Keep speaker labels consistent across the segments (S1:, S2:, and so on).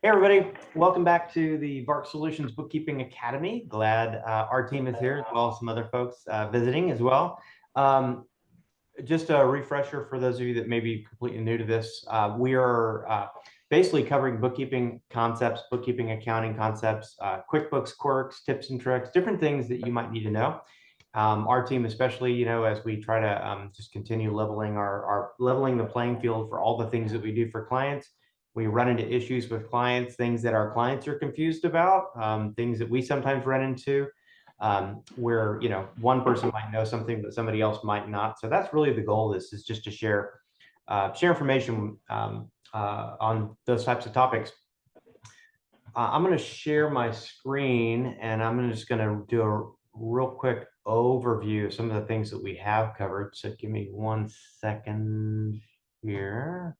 S1: Hey everybody, welcome back to the VARC Solutions Bookkeeping Academy. Glad our team is here, as well as some other folks visiting as well. Just a refresher for those of you that may be completely new to this, we are basically covering bookkeeping concepts, bookkeeping accounting concepts, QuickBooks quirks, tips and tricks, different things that you might need to know. Our team, especially, as we try to just continue leveling leveling the playing field for all the things that we do for clients. We run into issues with clients, things that our clients are confused about, things that we sometimes run into, where one person might know something but somebody else might not. So that's really the goal. This is just to share information on those types of topics. I'm going to share my screen, and I'm just going to do a real quick overview of some of the things that we have covered. So give me 1 second here.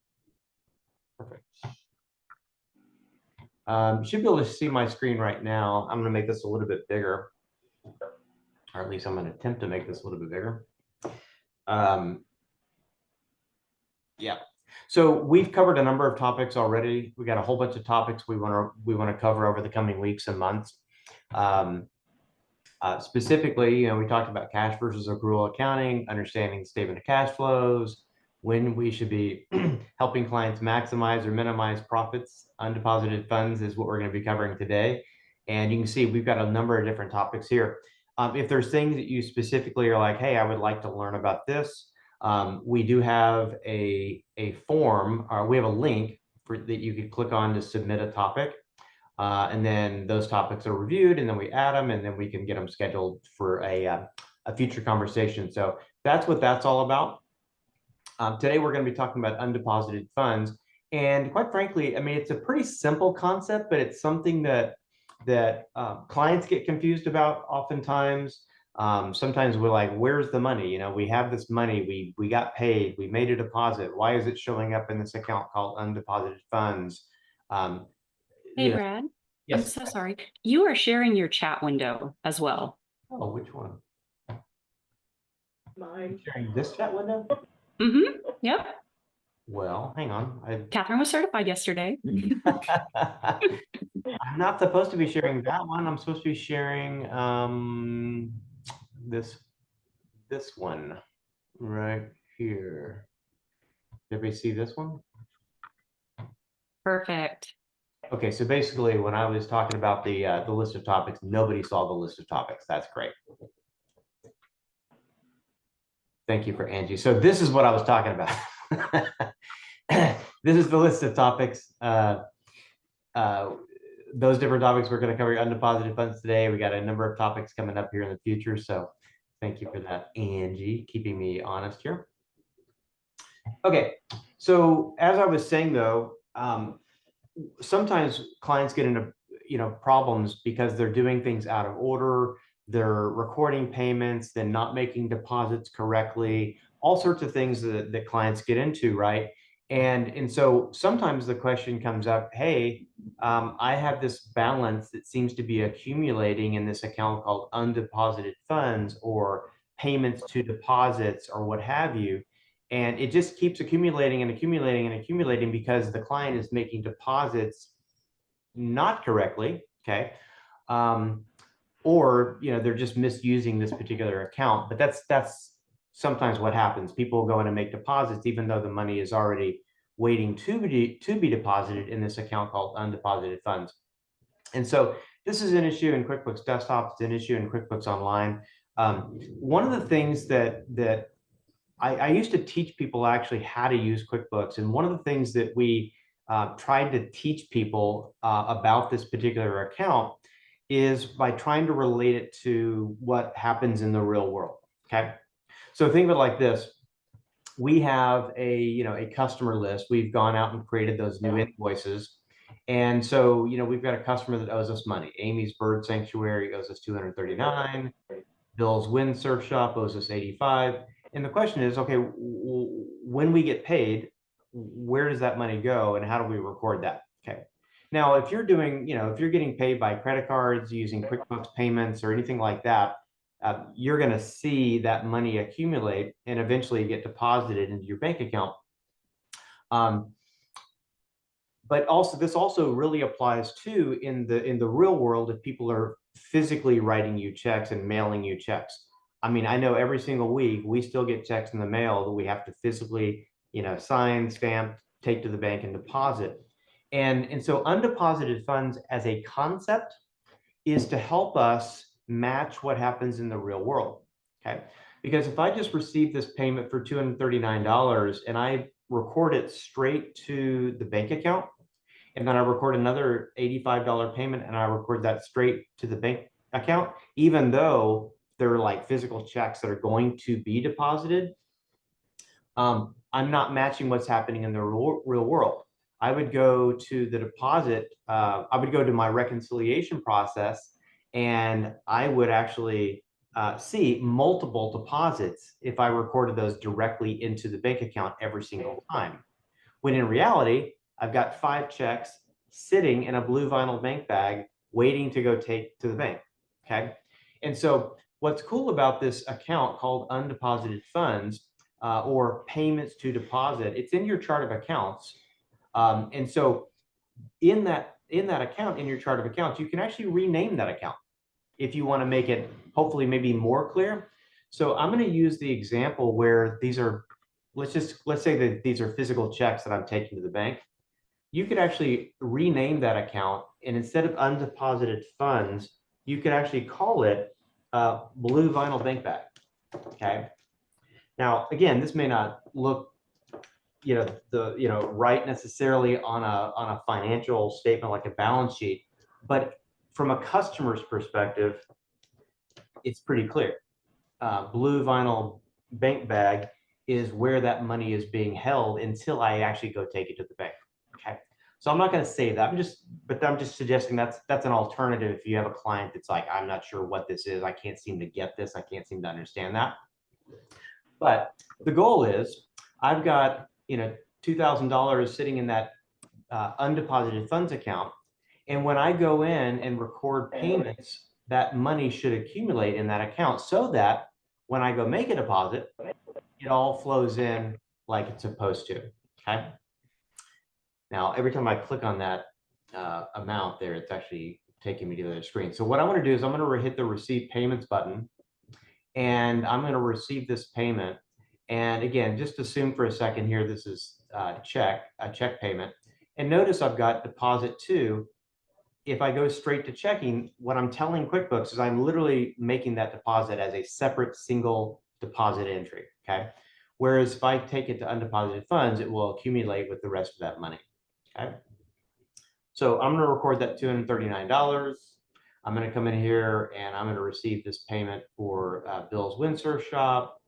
S1: Perfect. You should be able to see my screen right now. I'm going to make this a little bit bigger, or at least I'm going to attempt to make this a little bit bigger. Yeah. So we've covered a number of topics already. We got a whole bunch of topics we want to cover over the coming weeks and months. Specifically, we talked about cash versus accrual accounting, understanding the statement of cash flows, when we should be helping clients maximize or minimize profits. Undeposited funds is what we're going to be covering today. And you can see we've got a number of different topics here. If there's things that you specifically are like, hey, I would like to learn about this, we do have a form, or we have a link that you could click on to submit a topic. And then those topics are reviewed, and then we add them, and then we can get them scheduled for a future conversation. So that's what that's all about. Today, we're going to be talking about undeposited funds. And quite frankly, I mean, it's a pretty simple concept, but it's something that clients get confused about oftentimes. Sometimes we're like, where's the money? We have this money, we got paid, we made a deposit. Why is it showing up in this account called undeposited funds?
S2: Hey, Brad.
S1: Yes.
S2: I'm so sorry. You are sharing your chat window as well.
S1: Oh, which one? Mine. Sharing this chat window?
S2: Mm-hmm. Yep.
S1: Well, hang on.
S2: Catherine was certified yesterday.
S1: I'm not supposed to be sharing that one. I'm supposed to be sharing this one right here. Did everybody see this one?
S2: Perfect.
S1: Okay, so basically, when I was talking about the list of topics, nobody saw the list of topics. That's great. Thank you for Angie. So this is what I was talking about. This is the list of topics. Those different topics we're going to cover undeposited funds today. We got a number of topics coming up here in the future. So thank you for that, Angie, keeping me honest here. Okay, so as I was saying, though, sometimes clients get into problems because they're doing things out of order. They're recording payments, then not making deposits correctly, all sorts of things that clients get into, right? And so sometimes the question comes up, hey, I have this balance that seems to be accumulating in this account called undeposited funds, or payments to deposits, or what have you. And it just keeps accumulating and accumulating and accumulating because the client is making deposits not correctly, okay? Or they're just misusing this particular account. But that's sometimes what happens. People go in and make deposits even though the money is already waiting to be deposited in this account called undeposited funds. And so this is an issue in QuickBooks Desktop. It's an issue in QuickBooks Online. One of the things that I used to teach people actually how to use QuickBooks, and one of the things that we tried to teach people about this particular account is by trying to relate it to what happens in the real world. Okay, so think of it like this: we have a customer list. We've gone out and created those new invoices, and so we've got a customer that owes us money. Amy's Bird Sanctuary owes us $239. Bill's Windsurf Shop owes us $85. And the question is, okay, when we get paid, where does that money go, and how do we record that? Okay. Now, if you're doing, if you're getting paid by credit cards using QuickBooks payments or anything like that, you're going to see that money accumulate and eventually get deposited into your bank account. But also, this also really applies too in the real world if people are physically writing you checks and mailing you checks. I mean, I know every single week we still get checks in the mail that we have to physically, sign, stamp, take to the bank and deposit. And so undeposited funds as a concept is to help us match what happens in the real world. Okay. Because if I just receive this payment for $239 and I record it straight to the bank account, and then I record another $85 payment and I record that straight to the bank account, even though they're like physical checks that are going to be deposited, I'm not matching what's happening in the real world. I would go to the deposit, I would go to my reconciliation process, and I would actually see multiple deposits if I recorded those directly into the bank account every single time. When in reality, I've got 5 checks sitting in a blue vinyl bank bag waiting to go take to the bank. Okay. And so what's cool about this account called undeposited funds, or payments to deposit, it's in your chart of accounts. And so in that account, in your chart of accounts, you can actually rename that account if you want to make it hopefully maybe more clear. So I'm going to use the example where these are, let's say that these are physical checks that I'm taking to the bank. You could actually rename that account, and instead of undeposited funds, you could actually call it blue vinyl bank bag. Okay. Now, again, this may not look, right necessarily on a financial statement like a balance sheet, but from a customer's perspective, it's pretty clear. Blue vinyl bank bag is where that money is being held until I actually go take it to the bank. Okay. So I'm not going to say that. I'm just suggesting that's an alternative if you have a client that's like, I'm not sure what this is. I can't seem to get this. I can't seem to understand that. But the goal is I've got, $2,000 sitting in that undeposited funds account. And when I go in and record payments, that money should accumulate in that account so that when I go make a deposit, it all flows in like it's supposed to. Okay. Now, every time I click on that amount there, it's actually taking me to the other screen. So what I want to do is I'm going to hit the receive payments button, and I'm going to receive this payment. And again, just assume for a second here, this is a check payment. And notice I've got deposit to. If I go straight to checking, what I'm telling QuickBooks is I'm literally making that deposit as a separate single deposit entry. Okay. Whereas if I take it to undeposited funds, it will accumulate with the rest of that money. Okay. So I'm going to record that $239. I'm going to come in here and I'm going to receive this payment for Bill's Windsurf Shop.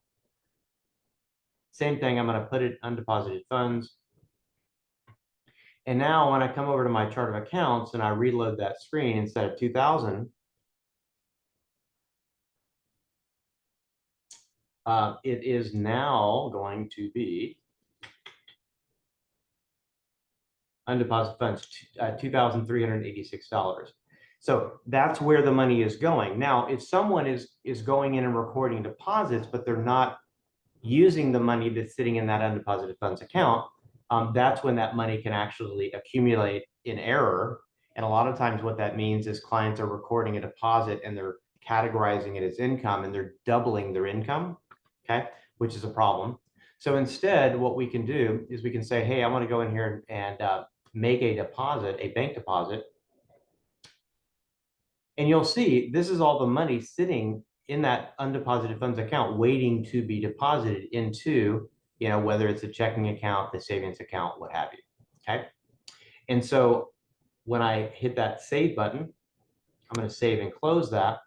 S1: Same thing, I'm going to put it undeposited funds. And now when I come over to my chart of accounts and I reload that screen, instead of 2,000, it is now going to be undeposited funds, $2,386. So that's where the money is going. Now, if someone is going in and recording deposits, but they're not using the money that's sitting in that undeposited funds account, that's when that money can actually accumulate in error. And a lot of times what that means is clients are recording a deposit and they're categorizing it as income and they're doubling their income, okay, which is a problem. So instead, what we can do is we can say, hey, I want to go in here and make a deposit, a bank deposit. And you'll see this is all the money sitting in that undeposited funds account waiting to be deposited into, whether it's a checking account, the savings account, what have you. Okay. And so when I hit that save button, I'm going to save and close that.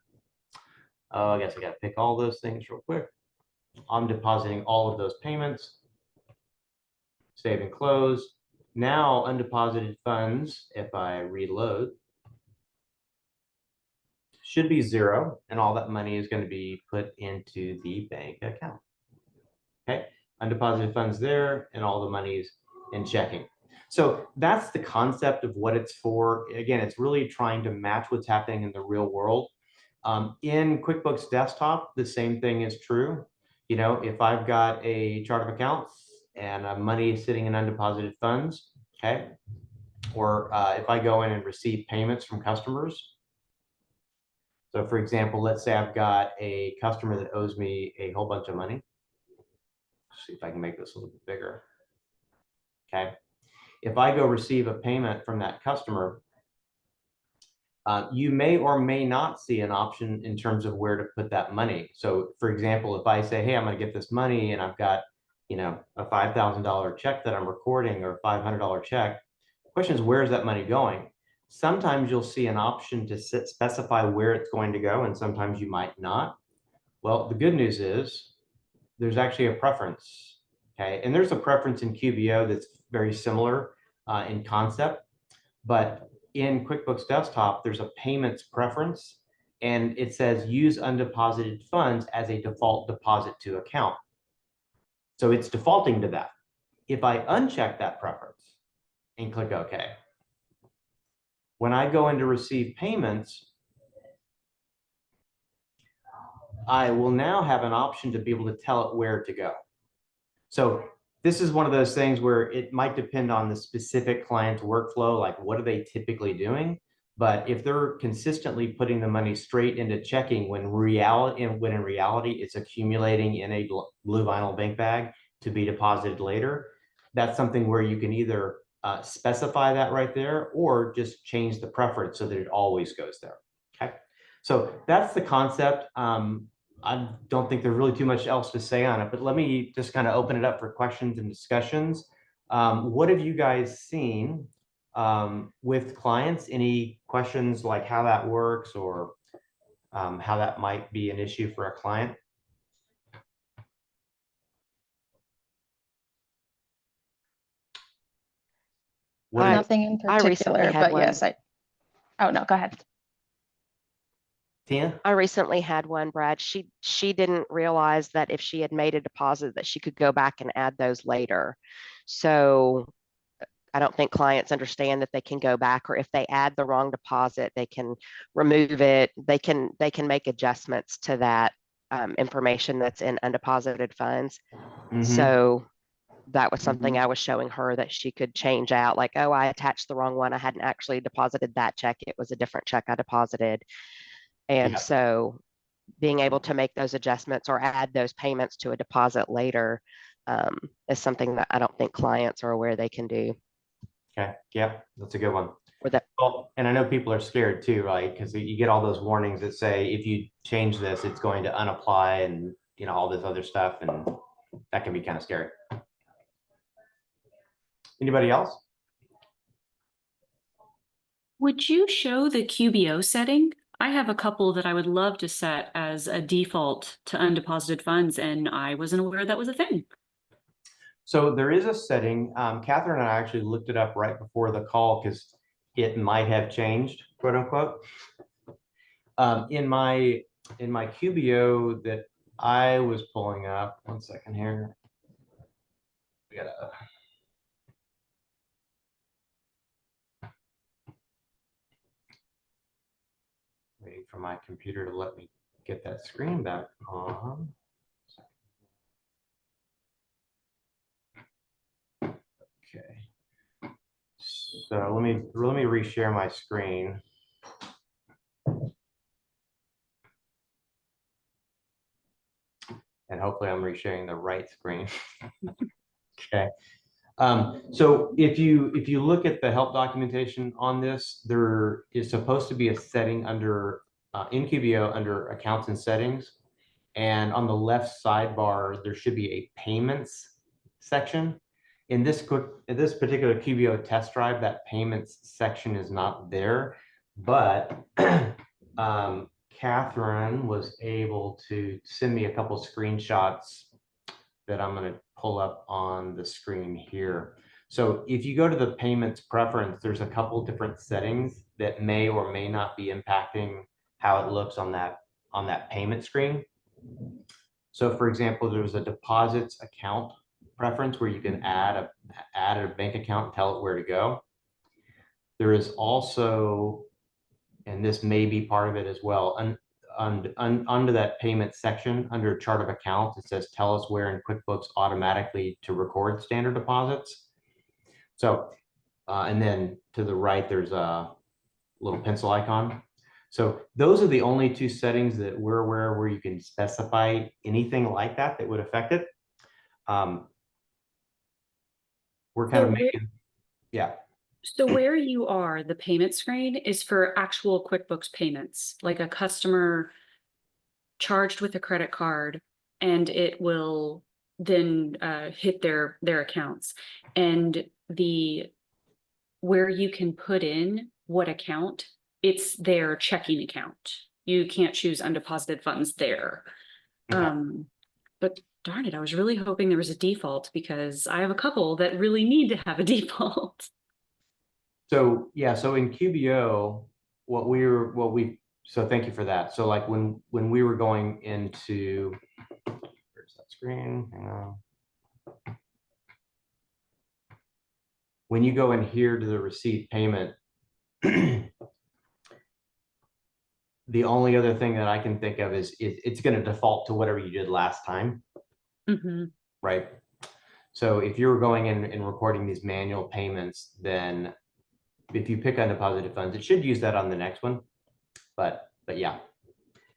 S1: Oh, I guess I got to pick all those things real quick. I'm depositing all of those payments. Save and close. Now undeposited funds, if I reload, should be 0, and all that money is going to be put into the bank account. Okay, undeposited funds there, and all the money's in checking. So that's the concept of what it's for. Again, it's really trying to match what's happening in the real world. In QuickBooks Desktop, the same thing is true. If I've got a chart of accounts and money sitting in undeposited funds, okay, or if I go in and receive payments from customers. So for example, let's say I've got a customer that owes me a whole bunch of money. Let's see if I can make this a little bit bigger. Okay. If I go receive a payment from that customer, you may or may not see an option in terms of where to put that money. So for example, if I say, hey, I'm going to get this money and I've got, a $5,000 check that I'm recording or a $500 check, the question is, where's that money going? Sometimes you'll see an option to specify where it's going to go, and sometimes you might not. Well, the good news is there's actually a preference. Okay. And there's a preference in QBO that's very similar in concept, but in QuickBooks Desktop, there's a payments preference, and it says use undeposited funds as a default deposit to account. So it's defaulting to that. If I uncheck that preference and click OK, when I go in to receive payments, I will now have an option to be able to tell it where to go. So this is one of those things where it might depend on the specific client's workflow, like what are they typically doing? But if they're consistently putting the money straight into checking when in reality it's accumulating in a blue vinyl bank bag to be deposited later, that's something where you can either specify that right there or just change the preference so that it always goes there. Okay, so that's the concept. I don't think there's really too much else to say on it, but let me just kind of open it up for questions and discussions. What have you guys seen with clients? Any questions like how that works or how that might be an issue for a client?
S3: Nothing in particular, but yes, oh no, go ahead.
S1: Tina?
S4: I recently had one, Brad. She didn't realize that if she had made a deposit that she could go back and add those later. So I don't think clients understand that they can go back, or if they add the wrong deposit, they can remove it. They can make adjustments to that information that's in undeposited funds.
S1: Mm-hmm.
S4: So that was something I was showing her that she could change out, like, oh, I attached the wrong one. I hadn't actually deposited that check. It was a different check I deposited. And so being able to make those adjustments or add those payments to a deposit later is something that I don't think clients are aware they can do.
S1: Okay, yeah, that's a good one.
S4: Or that,
S1: well, and I know people are scared too, right? Because you get all those warnings that say if you change this, it's going to unapply and all this other stuff, and that can be kind of scary. Anybody else?
S2: Would you show the QBO setting? I have a couple that I would love to set as a default to undeposited funds, and I wasn't aware that was a thing.
S1: So there is a setting. Catherine and I actually looked it up right before the call because it might have changed, quote unquote. In my QBO that I was pulling up, one second here. We gotta. Waiting for my computer to let me get that screen back on. Okay. So let me reshare my screen. And hopefully I'm resharing the right screen. Okay. So if you look at the help documentation on this, there is supposed to be a setting under in QBO under accounts and settings. And on the left sidebar, there should be a payments section. In this particular QBO test drive, that payments section is not there, but Catherine was able to send me a couple screenshots that I'm going to pull up on the screen here. So if you go to the payments preference, there's a couple different settings that may or may not be impacting how it looks on that payment screen. So for example, there's a deposits account preference where you can add a bank account and tell it where to go. There is also, and this may be part of it as well, under that payment section, under chart of accounts, it says tell us where in QuickBooks automatically to record standard deposits. So And then to the right, there's a little pencil icon. So those are the only two settings that we're aware of where you can specify anything like that that would affect it. We're kind of making, yeah.
S2: So where you are, the payment screen is for actual QuickBooks payments, like a customer charged with a credit card, and it will then hit their accounts. And where you can put in what account, it's their checking account. You can't choose undeposited funds there.
S1: Okay.
S2: But darn it, I was really hoping there was a default because I have a couple that really need to have a default.
S1: So yeah, so in QBO, so thank you for that. So like when we were going into, where's that screen? Hang on. When you go in here to the receipt payment, the only other thing that I can think of is it's going to default to whatever you did last time, right? So if you were going in and recording these manual payments, then if you pick undeposited funds, it should use that on the next one. But yeah,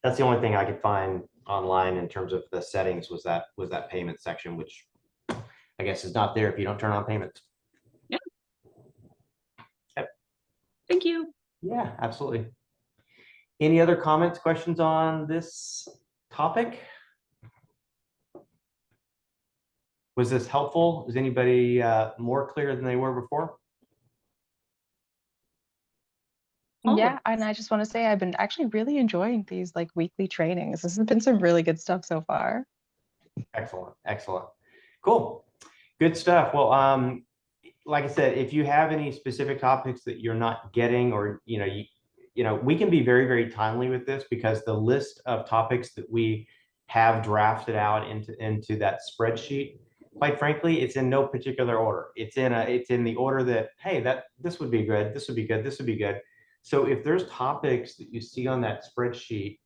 S1: that's the only thing I could find online in terms of the settings was that payment section, which I guess is not there if you don't turn on payments.
S2: Yeah.
S1: Yep.
S2: Thank you.
S1: Yeah, absolutely. Any other comments, questions on this topic? Was this helpful? Is anybody more clear than they were before?
S3: Yeah, and I just want to say I've been actually really enjoying these like weekly trainings. This has been some really good stuff so far.
S1: Excellent, excellent. Cool. Good stuff. Well, like I said, if you have any specific topics that you're not getting, or you know, we can be very, very timely with this because the list of topics that we have drafted out into that spreadsheet, quite frankly, it's in no particular order. It's in the order that, hey, this would be good, this would be good, this would be good. So if there's topics that you see on that spreadsheet